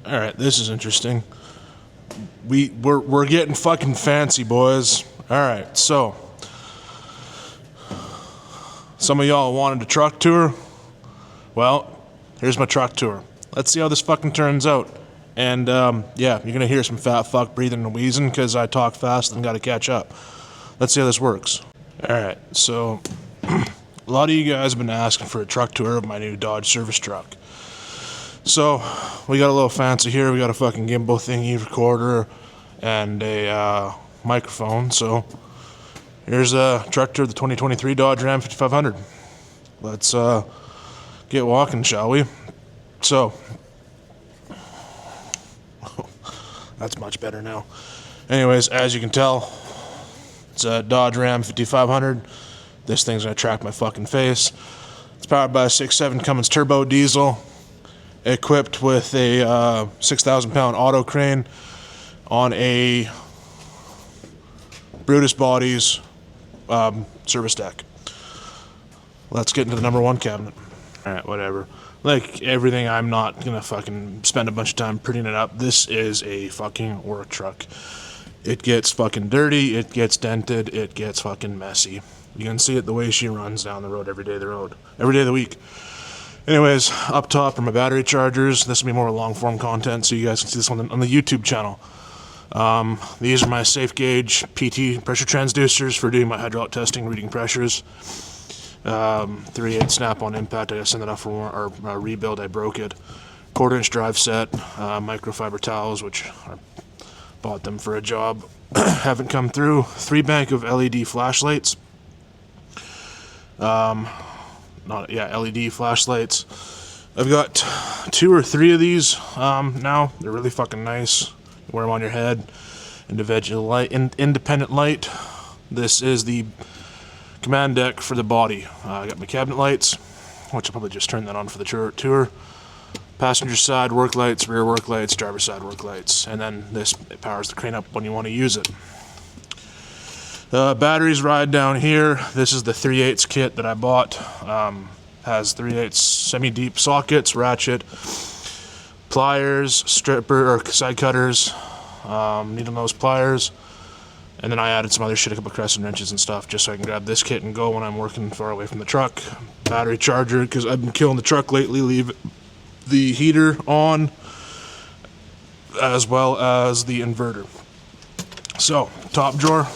Alright, this is interesting. We're getting fucking fancy, boys. Alright, so some of y'all wanted a truck tour. Well, here's my truck tour. Let's see how this fucking turns out. And yeah, you're gonna hear some fat fuck breathing and wheezing because I talk fast and gotta catch up. Let's see how this works. Alright, so a lot of you guys have been asking for a truck tour of my new Dodge service truck. So, we got a little fancy here. We got a fucking gimbal thingy, recorder, and a microphone. So, here's a truck tour of the 2023 Dodge Ram 5500. Let's get walking, shall we? So, that's much better now. Anyways, as you can tell, it's a Dodge Ram 5500. This thing's gonna track my fucking face. It's powered by a 6.7 Cummins turbo diesel, equipped with a 6,000 pound auto crane on a Brutus Bodies service deck. Let's get into the number one cabinet. Alright, whatever. Like everything, I'm not gonna fucking spend a bunch of time printing it up. This is a fucking work truck. It gets fucking dirty, it gets dented, it gets fucking messy. You can see it the way she runs down the road every day of the week. Anyways, up top are my battery chargers. This will be more long form content, so you guys can see this on the YouTube channel. These are my safe gauge PT pressure transducers for doing my hydraulic testing, reading pressures. 3/8 snap on impact. I gotta send that off for a rebuild. I broke it. 1/4-inch drive set, microfiber towels, which I bought them for a job. Haven't come through. 3 bank of LED flashlights. LED flashlights. I've got 2 or 3 of these now. They're really fucking nice. You wear them on your head. Independent light. This is the command deck for the body. I got my cabinet lights, which I'll probably just turn that on for the tour. Passenger side work lights, rear work lights, driver side work lights, and then this powers the crane up when you want to use it. Batteries ride down here. This is the 3/8 kit that I bought. Has 3/8 semi-deep sockets, ratchet, pliers, stripper or side cutters, needle nose pliers, and then I added some other shit, a couple crescent wrenches and stuff, just so I can grab this kit and go when I'm working far away from the truck. Battery charger, because I've been killing the truck lately. Leave the heater on, as well as the inverter. So, top drawer.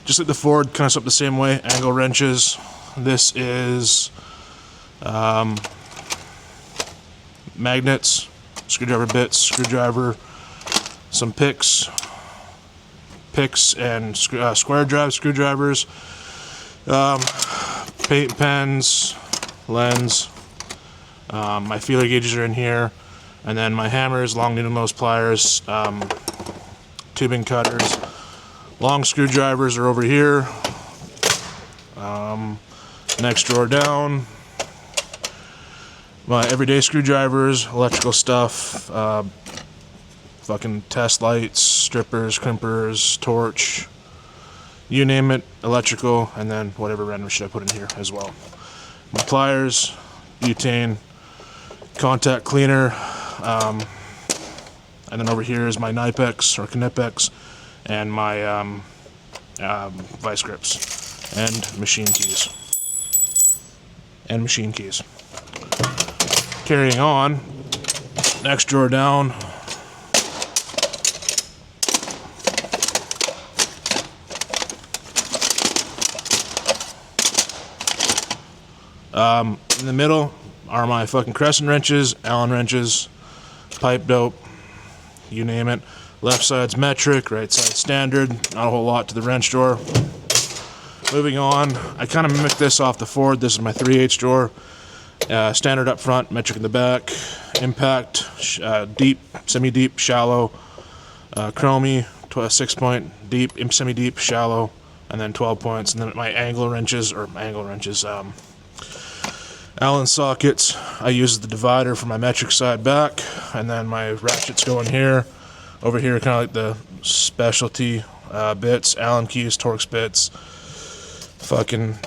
Just like the Ford, kind of set up the same way. Angle wrenches. This is magnets, screwdriver bits, screwdriver, some picks and square drive screwdrivers, paint pens, lens. My feeler gauges are in here, and then my hammers, long needle nose pliers, tubing cutters. Long screwdrivers are over here. Next drawer down. My everyday screwdrivers, electrical stuff, fucking test lights, strippers, crimpers, torch, you name it, electrical, and then whatever random shit I put in here as well. My pliers, butane, contact cleaner, and then over here is my Knipex or Knipex, and my vice grips and machine keys. Carrying on, next drawer down. In the middle are my fucking crescent wrenches, Allen wrenches, pipe dope, you name it. Left side's metric, right side standard. Not a whole lot to the wrench drawer. Moving on, I kind of mimicked this off the Ford. This is my 3/8 drawer. Standard up front, metric in the back. Impact, deep, semi-deep, shallow. Chromie, 6-point, deep, semi-deep, shallow, and then 12 points. And then my angle wrenches, Allen sockets. I use the divider for my metric side back, and then my ratchets go in here. Over here, kind of like the specialty bits, Allen keys, Torx bits, fucking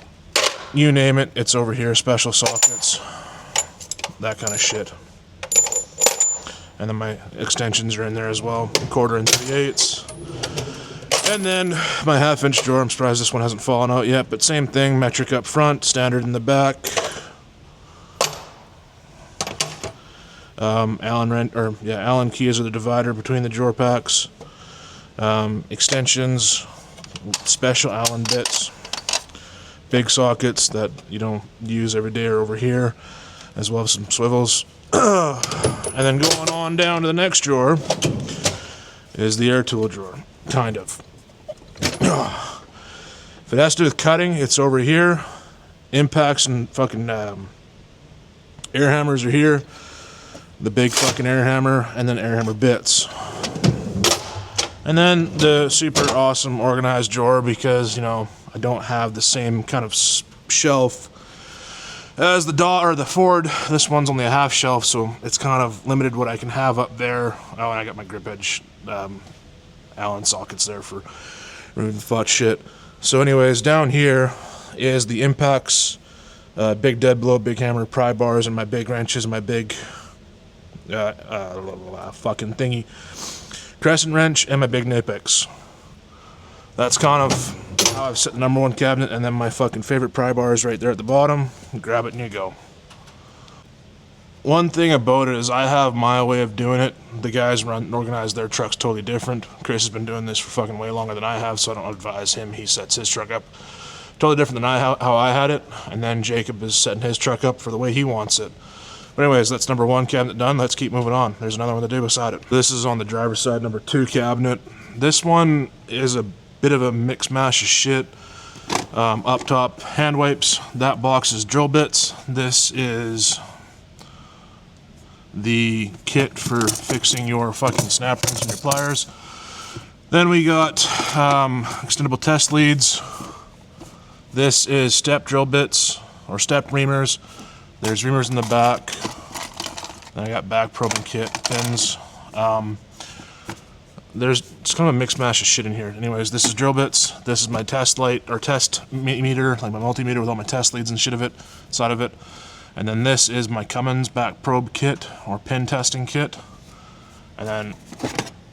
you name it, it's over here, special sockets, that kind of shit. And then my extensions are in there as well, 1/4 and 3/8. And then my 1/2-inch drawer, I'm surprised this one hasn't fallen out yet, but same thing, metric up front, standard in the back. Allen keys are the divider between the drawer packs. Extensions, special Allen bits, big sockets that you don't use every day are over here, as well as some swivels. And then going on down to the next drawer is the air tool drawer, kind of. If it has to do with cutting, it's over here. Impacts and fucking air hammers are here. The big fucking air hammer, and then air hammer bits. And then the super awesome organized drawer, because, you know, I don't have the same kind of shelf as the Ford. This one's only a half shelf, so it's kind of limited what I can have up there. Oh, and I got my grip edge Allen sockets there for removing fought shit. So anyways, down here is the impacts, big dead blow, big hammer, pry bars, and my big wrenches, and my big fucking thingy, crescent wrench, and my big Napex. That's kind of how I've set the number 1 cabinet, and then my fucking favorite pry bar is right there at the bottom. Grab it and you go. One thing about it is I have my way of doing it. The guys run and organize their trucks totally different. Chris has been doing this for fucking way longer than I have, so I don't advise him. He sets his truck up totally different than how I had it, and then Jacob is setting his truck up for the way he wants it. But anyways, that's number 1 cabinet done. Let's keep moving on. There's another one to do beside it. This is on the driver's side, number 2 cabinet. This one is a bit of a mix mash of shit. Up top, hand wipes. That box is drill bits. This is the kit for fixing your fucking snap rings and your pliers. Then we got extendable test leads. This is step drill bits, or step reamers. There's reamers in the back. Then I got back probing kit pins. It's kind of a mixed mash of shit in here. Anyways, this is drill bits. This is my test light, or test meter, like my multimeter with all my test leads and shit side of it. And then this is my Cummins back probe kit, or pin testing kit. And then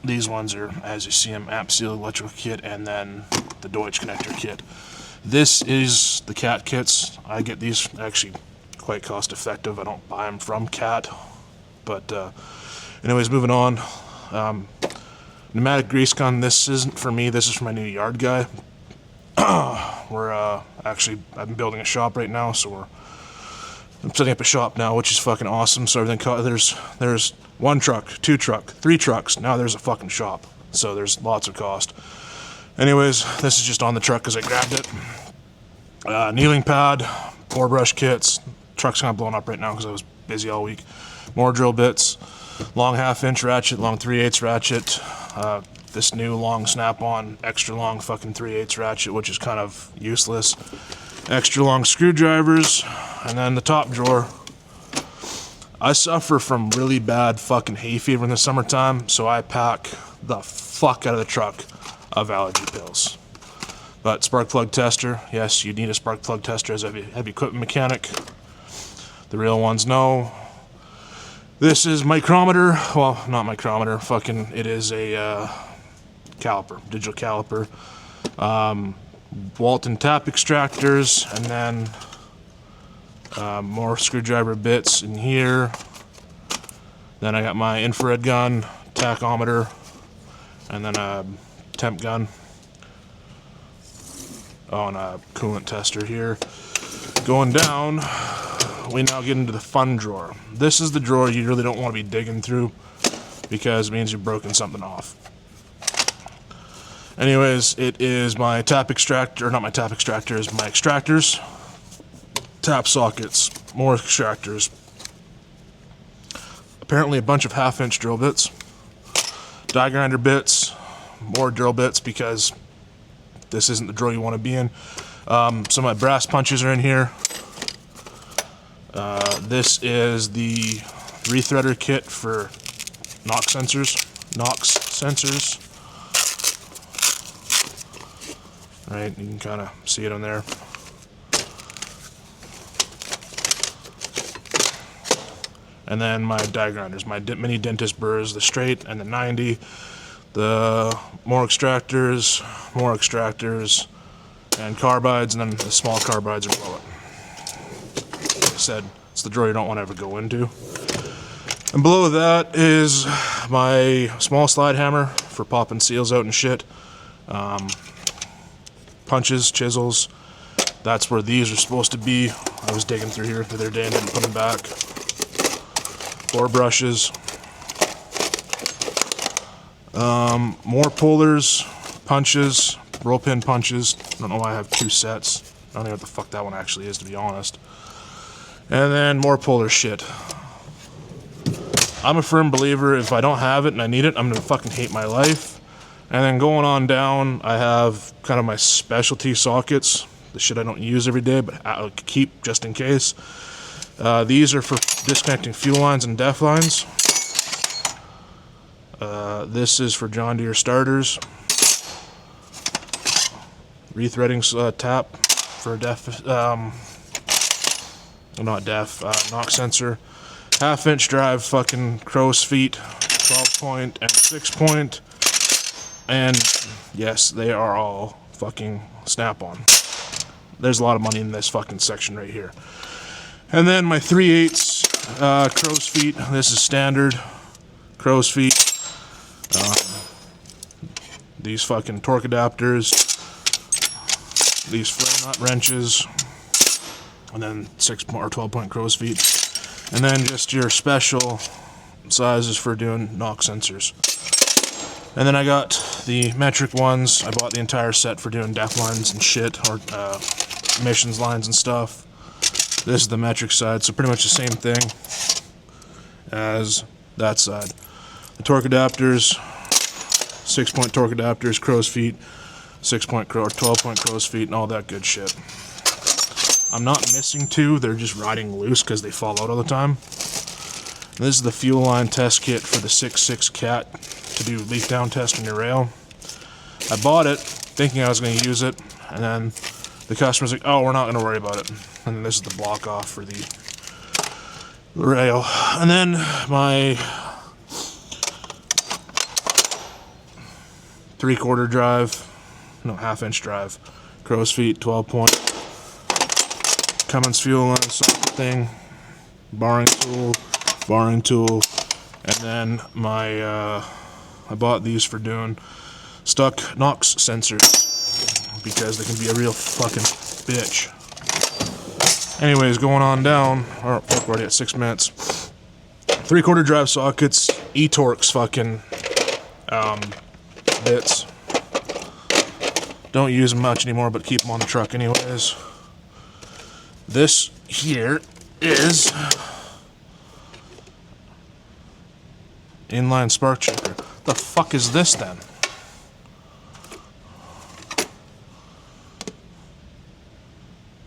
these ones are, as you see them, amp seal electrical kit, and then the Deutsch connector kit. This is the Cat kits. I get these actually quite cost effective. I don't buy them from Cat. But anyways, moving on. Pneumatic grease gun. This isn't for me. This is for my new yard guy. I've been building a shop right now, so I'm setting up a shop now, which is fucking awesome. So everything, there's 1 truck, 2 truck, 3 trucks. Now there's a fucking shop. So there's lots of cost. Anyways, this is just on the truck because I grabbed it. Kneeling pad, bore brush kits. Truck's kind of blowing up right now because I was busy all week. More drill bits, long 1/2-inch ratchet, long 3/8 ratchet. This new long snap-on, extra long fucking 3/8 ratchet, which is kind of useless. Extra long screwdrivers, and then the top drawer. I suffer from really bad fucking hay fever in the summertime, so I pack the fuck out of the truck of allergy pills. But spark plug tester, yes, you need a spark plug tester as a heavy equipment mechanic. The real ones know. This is micrometer, well, not micrometer, fucking, it is a caliper, digital caliper. Walton tap extractors, and then more screwdriver bits in here. Then I got my infrared gun, tachometer, and then a temp gun. Oh, and a coolant tester here. Going down, we now get into the fun drawer. This is the drawer you really don't want to be digging through because it means you've broken something off. Anyways, it is my tap extractor, not my tap extractors, my extractors, tap sockets, more extractors. Apparently a bunch of 1/2-inch drill bits, die grinder bits, more drill bits because this isn't the drawer you want to be in. Some of my brass punches are in here. This is the rethreader kit for Knox sensors. Right, you can kind of see it on there. And then my die grinders, my mini dentist burrs, the straight and the 90, the more extractors, and carbides, and then the small carbides are below it. Like I said, it's the drawer you don't want to ever go into. And below that is my small slide hammer for popping seals out and shit. Punches, chisels. That's where these are supposed to be. I was digging through here the other day and didn't put them back. 4 brushes. More pullers, punches, roll pin punches. I don't know why I have 2 sets. I don't know what the fuck that one actually is, to be honest. And then more puller shit. I'm a firm believer, if I don't have it and I need it, I'm gonna fucking hate my life. And then going on down, I have kind of my specialty sockets. The shit I don't use every day, but I'll keep just in case. These are for disconnecting fuel lines and def lines. This is for John Deere starters. Rethreading tap for def, not def, knock sensor. 1/2-inch drive, fucking crow's feet, 12 point and 6 point. And yes, they are all fucking snap-on. There's a lot of money in this fucking section right here. And then my 3/8 crow's feet. This is standard crow's feet. These fucking torque adapters. These flare nut wrenches. And then 6 or 12 point crow's feet. And then just your special sizes for doing knock sensors. And then I got the metric ones. I bought the entire set for doing def lines and shit, or emissions lines and stuff. This is the metric side, so pretty much the same thing as that side. The torque adapters, 6 point torque adapters, crow's feet, 6 point crow or 12 point crow's feet, and all that good shit. I'm not missing 2, they're just riding loose because they fall out all the time. And this is the fuel line test kit for the 6.6 Cat to do leak down test on your rail. I bought it thinking I was going to use it, and then the customer's like, oh, we're not going to worry about it. And then this is the block off for the rail. And then my 3/4 drive, no, 1/2-inch drive, crow's feet, 12 point, Cummins fuel line socket thing, barring tool, and then my, I bought these for doing stuck NOx sensors because they can be a real fucking bitch. Anyways, going on down, or fuck, we're already at 6 minutes. 3/4 drive sockets, E-Torx fucking bits. Don't use them much anymore, but keep them on the truck anyways. This here is inline spark checker. The fuck is this then?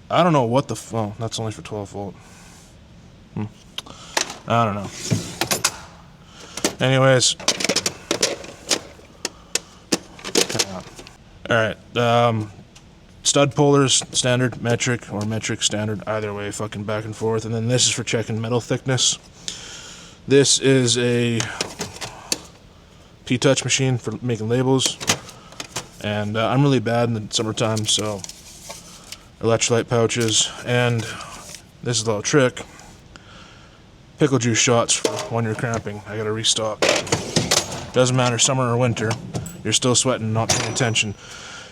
I don't know what the oh, that's only for 12 volt. I don't know. Anyways. Alright, stud pullers, standard, metric, or metric standard, either way, fucking back and forth. And then this is for checking metal thickness. This is a P-touch machine for making labels. And I'm really bad in the summertime, so electrolyte pouches. And this is a little trick. Pickle juice shots for when you're cramping. I gotta restock. Doesn't matter summer or winter. You're still sweating, not paying attention.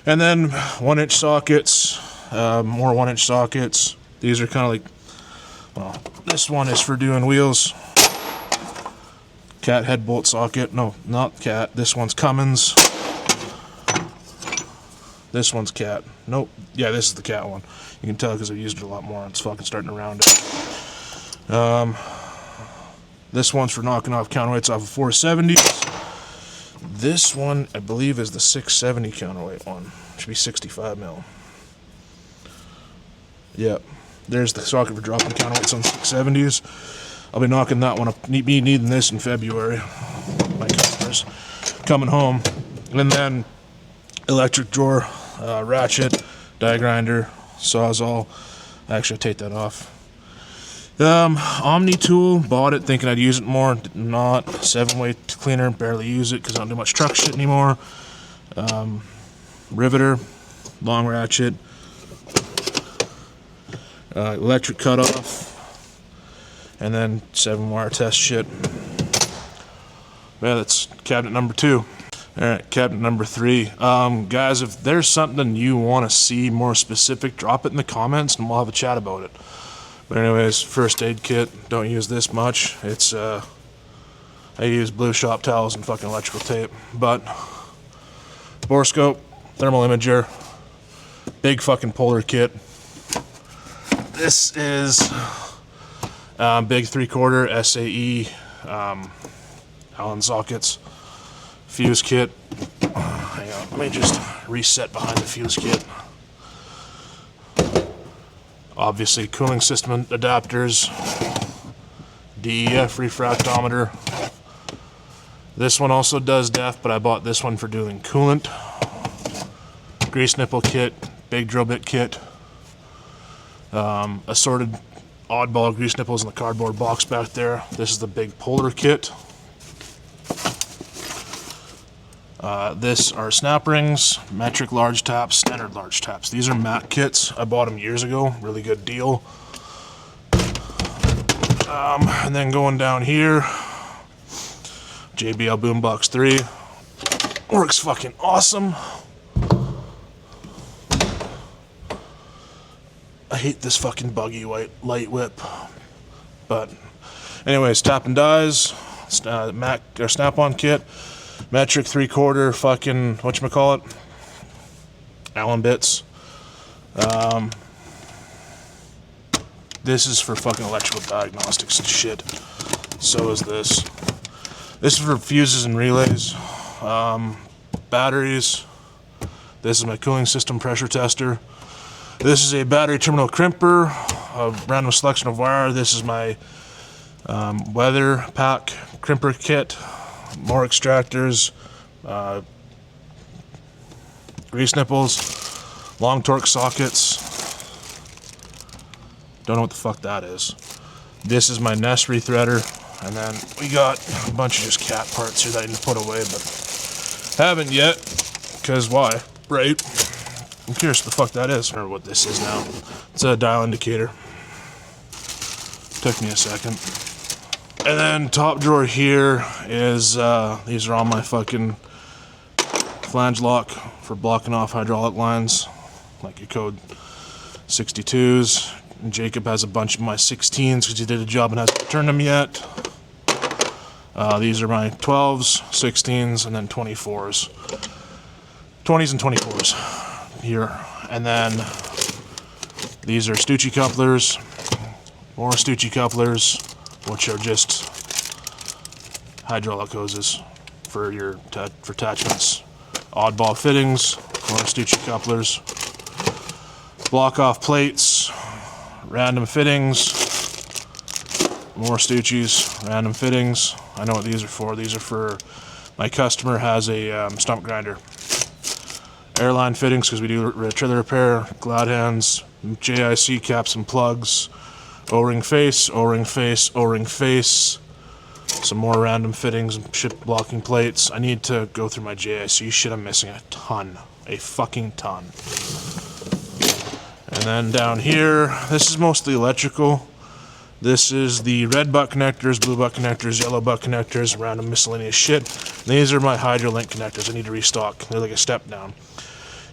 And then 1-inch sockets, more 1-inch sockets. These are kind of like, well, this one is for doing wheels. Cat head bolt socket. No, not Cat. This one's Cummins. This one's Cat. Nope. Yeah, this is the Cat one. You can tell because I've used it a lot more. It's fucking starting to round out. This one's for knocking off counterweights off of 470s. This one, I believe, is the 670 counterweight one. Should be 65 mil. Yep. There's the socket for dropping counterweights on 670s. I'll be knocking that one up. Be needing this in February. My customers coming home. And then electric drawer, ratchet, die grinder, sawzall. Actually, I'll take that off. Omni tool, bought it thinking I'd use it more, did not. 7-way cleaner, barely use it because I don't do much truck shit anymore. Riveter, long ratchet, electric cutoff, and then 7-wire test shit. Yeah, that's cabinet number 2. Alright, cabinet number 3. Guys, if there's something you want to see more specific, drop it in the comments and we'll have a chat about it. But anyways, first aid kit, don't use this much. It's, I use blue shop towels and fucking electrical tape. But, borescope, thermal imager, big fucking polar kit. This is big 3/4 SAE Allen sockets. Fuse kit. Hang on, let me just reset behind the fuse kit. Obviously, cooling system adapters, DEF refractometer. This one also does DEF, but I bought this one for doing coolant. Grease nipple kit, big drill bit kit, assorted oddball grease nipples in the cardboard box back there. This is the big polar kit. This are snap rings, metric large taps, standard large taps. These are MAC kits. I bought them years ago. Really good deal. And then going down here, JBL Boombox 3. Works fucking awesome. I hate this fucking buggy white light whip. But anyways, tap and dies, MAC or snap-on kit. Metric 3/4 fucking whatchamacallit, Allen bits. This is for fucking electrical diagnostics and shit. So is this. This is for fuses and relays. Batteries. This is my cooling system pressure tester. This is a battery terminal crimper, a random selection of wire. This is my weather pack crimper kit. More extractors, grease nipples, long torque sockets. Don't know what the fuck that is. This is my nest rethreader, and then we got a bunch of just cat parts here that I need to put away, but haven't yet, because why, right? I'm curious what the fuck that is, or what this is now. It's a dial indicator. Took me a second. And then top drawer here is, these are all my fucking flange lock for blocking off hydraulic lines, like your code 62s. And Jacob has a bunch of my 16s because he did a job and hasn't returned them yet. These are my 12s, 16s, and then 24s. 20s and 24s here. And then these are Stucci couplers, more Stucci couplers, which are just hydraulic hoses for your for attachments. Oddball fittings, more Stucci couplers, block off plates, random fittings, more Stucci's, random fittings. I know what these are for. These are for my customer has a stump grinder. Airline fittings because we do trailer repair, glad hands, JIC caps and plugs, O-ring face, O-ring face, O-ring face, some more random fittings and ship blocking plates. I need to go through my JIC shit. I'm missing a ton, a fucking ton. And then down here, this is mostly electrical. This is the red butt connectors, blue butt connectors, yellow butt connectors, random miscellaneous shit. And these are my HydroLink connectors. I need to restock. They're like a step down.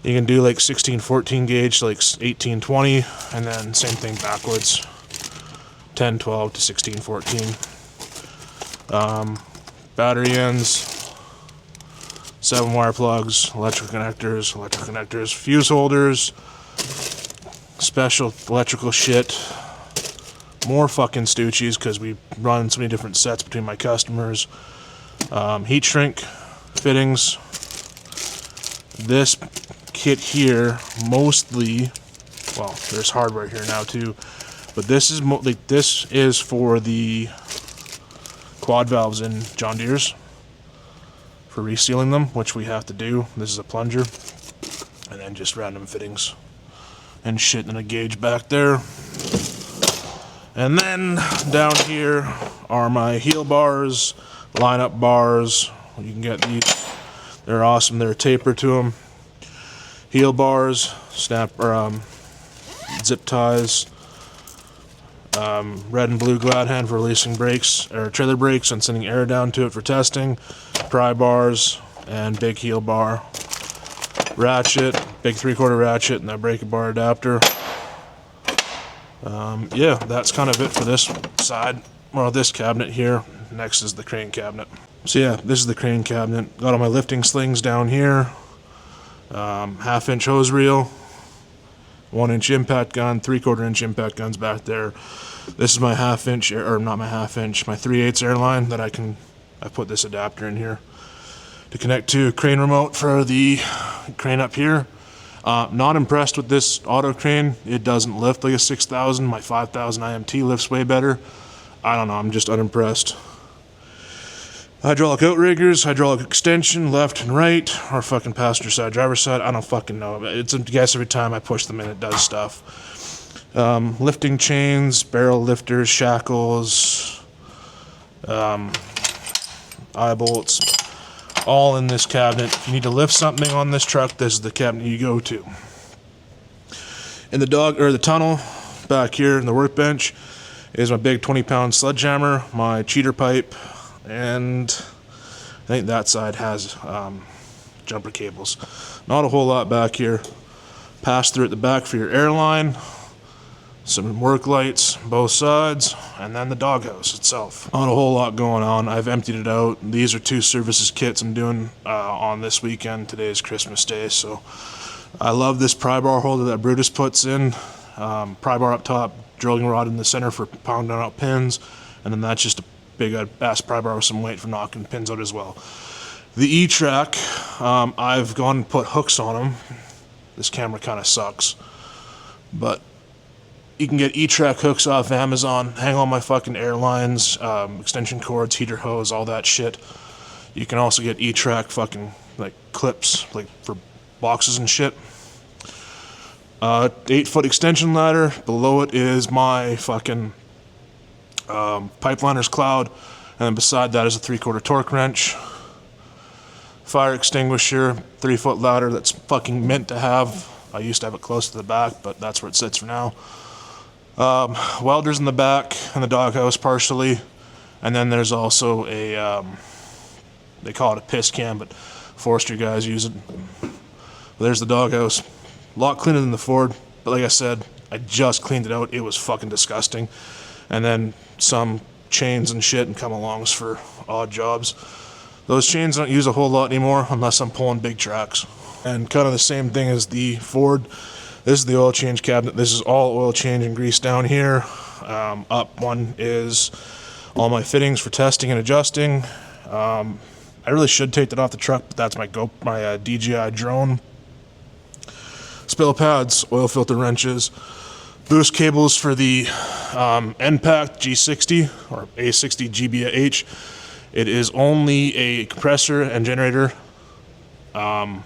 You can do like 16-14 gauge to like 18-20, and then same thing backwards. 10-12 to 16-14. Battery ends, 7-wire plugs, electrical connectors, fuse holders, special electrical shit, more fucking Stucci's because we run so many different sets between my customers, heat shrink fittings. This kit here mostly, well, there's hardware here now too, but this is this is for the quad valves in John Deere's for resealing them, which we have to do. This is a plunger, and then just random fittings and shit, and a gauge back there. And then down here are my heel bars, lineup bars. You can get these. They're awesome. They're tapered to them. Heel bars, snap or zip ties. Red and blue glad hand for releasing brakes or trailer brakes and sending air down to it for testing. Pry bars and big heel bar. Ratchet, big 3/4 ratchet, and that breaker bar adapter. Yeah, that's kind of it for this side. Well, this cabinet here. Next is the crane cabinet. So yeah, this is the crane cabinet. Got all my lifting slings down here. 1/2-inch hose reel. 1-inch impact gun. 3/4 inch impact guns back there. This is my 1/2-inch, or not my 1/2-inch, my 3/8 airline that I put this adapter in here to connect to crane remote for the crane up here. Not impressed with this auto crane. It doesn't lift like a 6000. My 5000 IMT lifts way better. I don't know, I'm just unimpressed. Hydraulic outriggers, hydraulic extension, left and right, or fucking passenger side, driver side. I don't fucking know. It's a guess every time I push them in, it does stuff. Lifting chains, barrel lifters, shackles, eye bolts. All in this cabinet. If you need to lift something on this truck, this is the cabinet you go to. In the tunnel back here in the workbench is my big 20-pound sledgehammer, my cheater pipe, and I think that side has jumper cables. Not a whole lot back here. Pass through at the back for your airline. Some work lights, both sides, and then the doghouse itself. Not a whole lot going on. I've emptied it out. These are 2 services kits I'm doing on this weekend. Today is Christmas Day, so I love this pry bar holder that Brutus puts in. Pry bar up top, drilling rod in the center for pounding out pins, and then that's just a big ass pry bar with some weight for knocking pins out as well. The E-Track, I've gone and put hooks on them. This camera kind of sucks, but you can get E-Track hooks off Amazon, hang on my fucking airlines, extension cords, heater hose, all that shit. You can also get E-Track fucking like clips, like for boxes and shit. 8-foot extension ladder. Below it is my fucking pipeliner's cloud, and then beside that is a 3/4 torque wrench. Fire extinguisher, 3-foot ladder that's fucking meant to have. I used to have it close to the back, but that's where it sits for now. Welders in the back and the doghouse partially, and then there's also a they call it a piss can, but forestry guys use it. There's the doghouse. A lot cleaner than the Ford, but like I said, I just cleaned it out. It was fucking disgusting. And then some chains and shit and come-alongs for odd jobs. Those chains don't use a whole lot anymore unless I'm pulling big tracks. And kind of the same thing as the Ford. This is the oil change cabinet. This is all oil change and grease down here. Up one is all my fittings for testing and adjusting. I really should take that off the truck, but that's my DJI drone. Spill pads, oil filter wrenches, boost cables for the NPAC G60 or A60 GBH. It is only a compressor and generator, and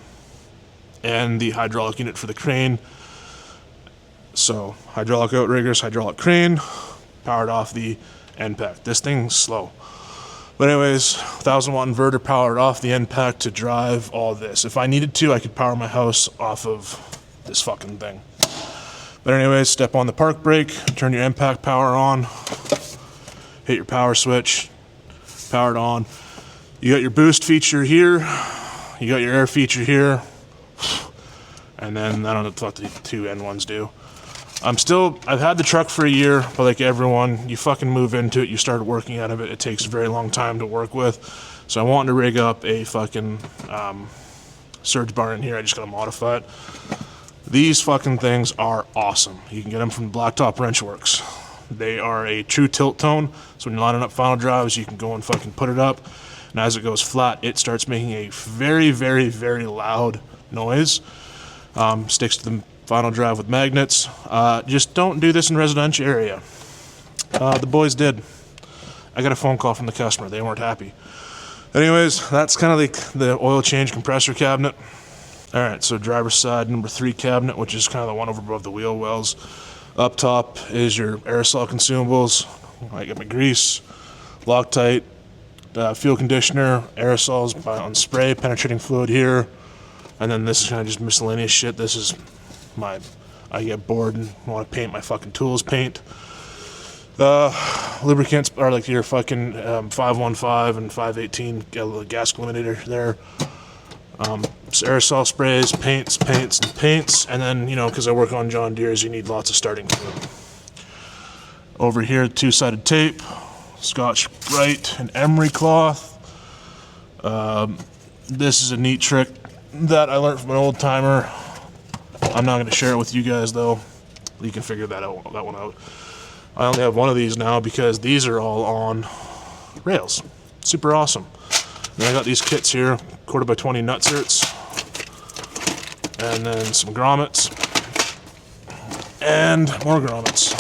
the hydraulic unit for the crane. So hydraulic outriggers, hydraulic crane, powered off the NPAC. This thing's slow. But anyways, 1000-watt inverter powered off the NPAC to drive all this. If I needed to, I could power my house off of this fucking thing. But anyways, step on the park brake, turn your NPAC power on, hit your power switch, powered on. You got your boost feature here, you got your air feature here, and then I don't know what the 2 N1s do. I've had the truck for a year, but like everyone, you fucking move into it, you start working out of it, it takes a very long time to work with. So I wanted to rig up a fucking surge bar in here. I just gotta modify it. These fucking things are awesome. You can get them from Blacktop Wrench Works. They are a true tilt tone, so when you're lining up final drives, you can go and fucking put it up, and as it goes flat, it starts making a very, very, very loud noise. Sticks to the final drive with magnets. Just don't do this in residential area. The boys did. I got a phone call from the customer. They weren't happy. Anyways, that's kind of like the oil change compressor cabinet. Alright, so driver's side number 3 cabinet, which is kind of the one over above the wheel wells. Up top is your aerosol consumables. I got my grease, Loctite, fuel conditioner, aerosols on spray, penetrating fluid here. And then this is kind of just miscellaneous shit. This is I get bored and want to paint my fucking tools paint. Lubricants are like your fucking 515 and 518 gas eliminator there. Aerosol sprays, paints, and then, you know, because I work on John Deere's, you need lots of starting fluid. Over here, two-sided tape, Scotch-Brite, and emery cloth. This is a neat trick that I learned from an old timer. I'm not going to share it with you guys though. You can figure that one out. I only have one of these now because these are all on rails. Super awesome. And I got these kits here, 1/4x20 nutserts, and then some grommets, and more grommets,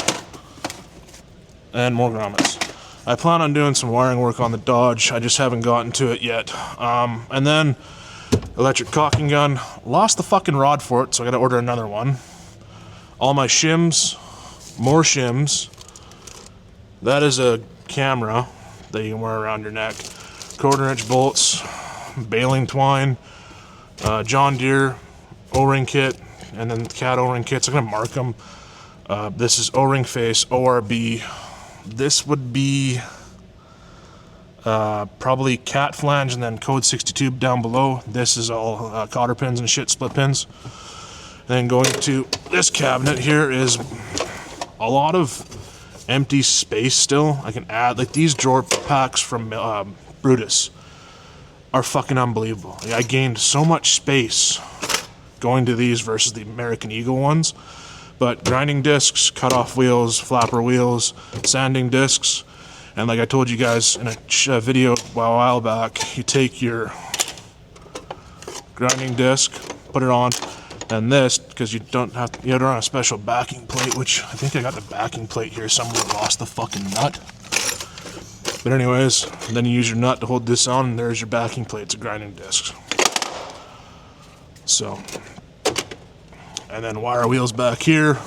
and more grommets. I plan on doing some wiring work on the Dodge. I just haven't gotten to it yet. And then electric caulking gun. Lost the fucking rod for it, so I gotta order another one. All my shims, more shims. That is a camera that you can wear around your neck. 1/4-inch bolts, baling twine, John Deere O-ring kit, and then cat O-ring kits. I'm gonna mark them. This is O-ring face, ORB. This would be probably cat flange, and then code 62 down below. This is all cotter pins and shit, split pins. And then going to this cabinet here is a lot of empty space still. I can add, like, these drawer packs from Brutus are fucking unbelievable. Like, I gained so much space going to these versus the American Eagle ones. But grinding discs, cut-off wheels, flapper wheels, sanding discs, and like I told you guys in a video a while back, you take your grinding disc, put it on, and this, because you don't have a special backing plate, which I think I got the backing plate here. Someone lost the fucking nut. But anyways, then you use your nut to hold this on, and there's your backing plate. It's a grinding disc. So, and then wire wheels back here.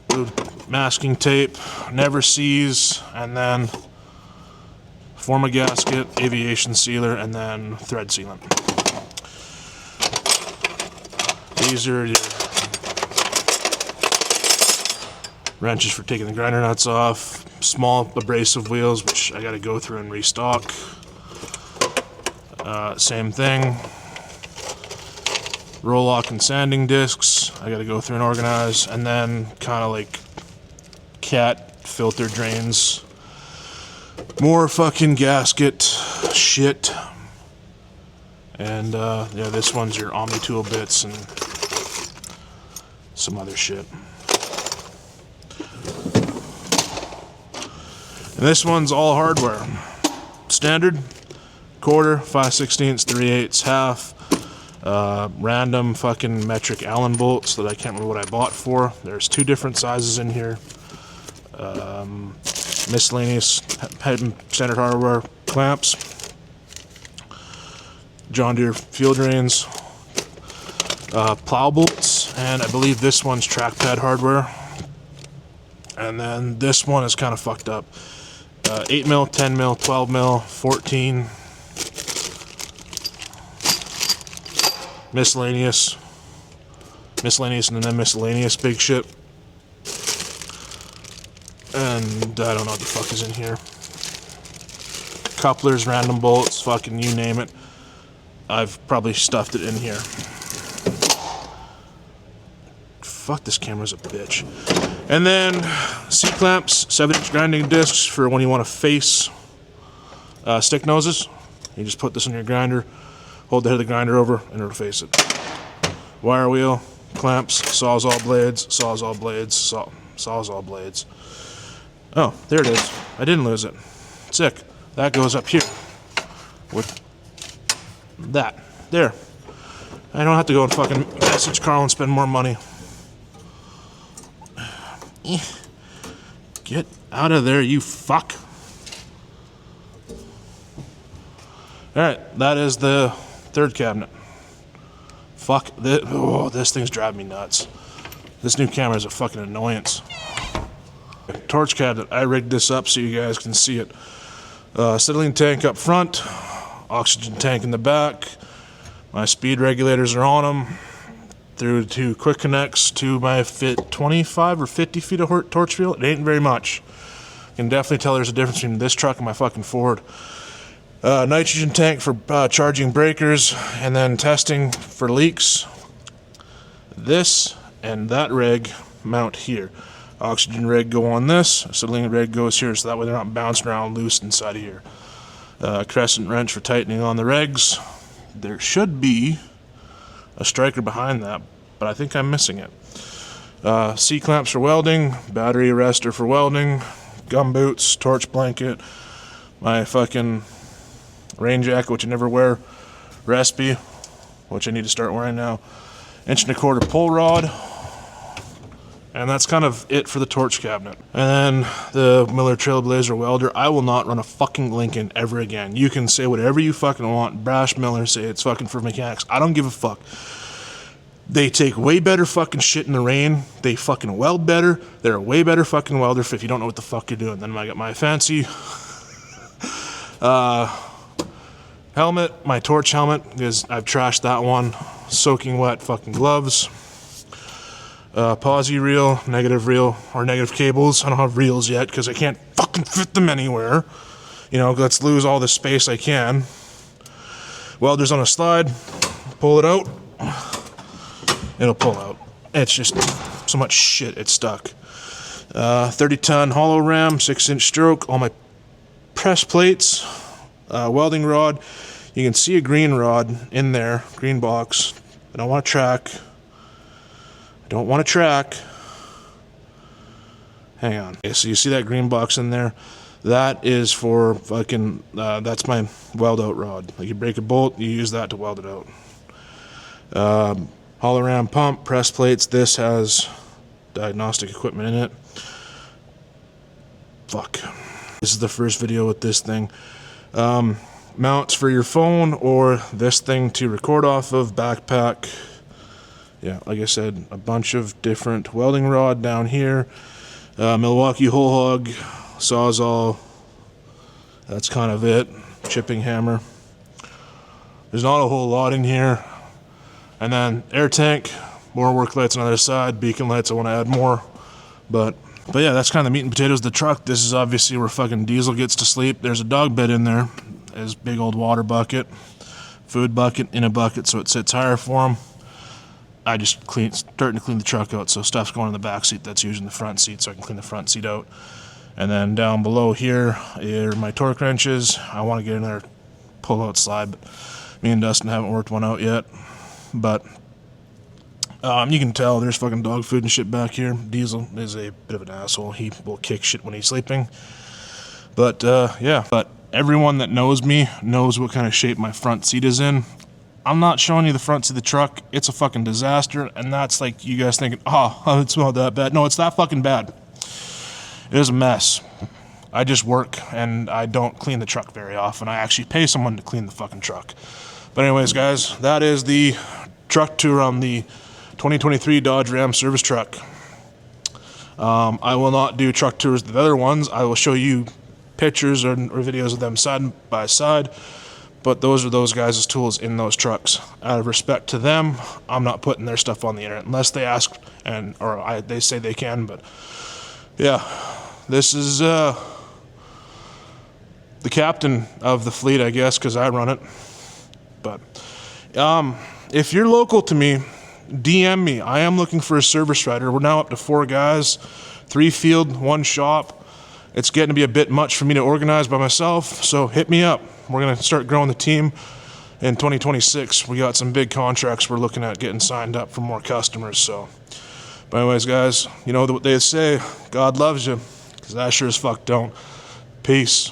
Blue masking tape, never sees, and then forma gasket, aviation sealer, and then thread sealant. These are your wrenches for taking the grinder nuts off, small abrasive wheels, which I gotta go through and restock. Same thing. Roll lock and sanding discs, I gotta go through and organize, and then kind of like cat filter drains. More fucking gasket shit. And yeah, this one's your Omni tool bits and some other shit. And this one's all hardware. Standard, 1/4, 5/16, 3/8, half. Random fucking metric Allen bolts that I can't remember what I bought for. There's 2 different sizes in here. Miscellaneous standard hardware clamps. John Deere fuel drains. Plow bolts, and I believe this one's trackpad hardware. And then this one is kind of fucked up. 8mm, 10mm, 12mm, 14. Miscellaneous, and then miscellaneous big shit. And I don't know what the fuck is in here. Couplers, random bolts, fucking you name it. I've probably stuffed it in here. Fuck, this camera's a bitch. And then C-clamps, 7-inch grinding discs for when you want to face stick noses. You just put this in your grinder, hold the head of the grinder over, and it'll face it. Wire wheel, clamps, sawzall blades, sawzall blades, sawzall blades. Oh, there it is. I didn't lose it. Sick. That goes up here with that. There. I don't have to go and fucking message Carl and spend more money. Get out of there, you fuck. Alright, that is the 3rd cabinet. Fuck, this thing's driving me nuts. This new camera is a fucking annoyance. Torch cabinet, I rigged this up so you guys can see it. Acetylene tank up front, oxygen tank in the back. My speed regulators are on them. Through 2 quick connects to my 25 or 50 feet of torch field. It ain't very much. You can definitely tell there's a difference between this truck and my fucking Ford. Nitrogen tank for charging breakers and then testing for leaks. This and that rig mount here. Oxygen rig go on this, acetylene rig goes here, so that way they're not bouncing around loose inside of here. Crescent wrench for tightening on the regs. There should be a striker behind that, but I think I'm missing it. C-clamps for welding, battery arrestor for welding, gum boots, torch blanket, my fucking rain jacket, which I never wear, Respi, which I need to start wearing now, 1.25" pull rod, and that's kind of it for the torch cabinet. And then the Miller Trailblazer welder. I will not run a fucking Lincoln ever again. You can say whatever you fucking want. Brash Miller, say it's fucking for mechanics. I don't give a fuck. They take way better fucking shit in the rain. They fucking weld better. They're a way better fucking welder if you don't know what the fuck you're doing. Then I got my fancy helmet, my torch helmet, because I've trashed that one. Soaking wet fucking gloves. Posi reel, or negative cables. I don't have reels yet because I can't fucking fit them anywhere. You know, let's lose all the space I can. Welders on a slide. Pull it out. It'll pull out. It's just so much shit, it's stuck. 30-ton hollow ram, 6-inch stroke. All my press plates. Welding rod. You can see a green rod in there, green box. I don't want to track. Hang on. Okay, so you see that green box in there? That is for fucking, that's my weld out rod. Like you break a bolt, you use that to weld it out. Hollow ram pump, press plates. This has diagnostic equipment in it. Fuck. This is the first video with this thing. Mounts for your phone or this thing to record off of, backpack. Yeah, like I said, a bunch of different welding rod down here. Milwaukee whole hog, Sawzall. That's kind of it. Chipping hammer. There's not a whole lot in here. And then air tank, more work lights on the other side, beacon lights, I want to add more. But yeah, that's kind of the meat and potatoes of the truck. This is obviously where fucking Diesel gets to sleep. There's a dog bed in there. There's a big old water bucket, food bucket in a bucket so it sits higher for him. I just starting to clean the truck out, so stuff's going in the back seat that's using the front seat, so I can clean the front seat out. And then down below here are my torque wrenches. I want to get another pull-out slide, but me and Dustin haven't worked one out yet. But you can tell there's fucking dog food and shit back here. Diesel is a bit of an asshole. He will kick shit when he's sleeping. But yeah, but everyone that knows me knows what kind of shape my front seat is in. I'm not showing you the front seat of the truck. It's a fucking disaster, and that's like you guys thinking, oh, it's not that bad. No, it's that fucking bad. It is a mess. I just work, and I don't clean the truck very often. I actually pay someone to clean the fucking truck. But anyways, guys, that is the truck tour on the 2023 Dodge Ram service truck. I will not do truck tours of the other ones. I will show you pictures or videos of them side by side. But those are those guys' tools in those trucks. Out of respect to them, I'm not putting their stuff on the internet unless they ask they say they can. But yeah, this is the captain of the fleet, I guess, because I run it. But if you're local to me, DM me. I am looking for a service writer. We're now up to 4 guys, 3 field, 1 shop. It's getting to be a bit much for me to organize by myself, so hit me up. We're going to start growing the team in 2026. We got some big contracts we're looking at getting signed up for more customers. So, but anyways, guys, you know what they say, God loves you, because I sure as fuck don't. Peace.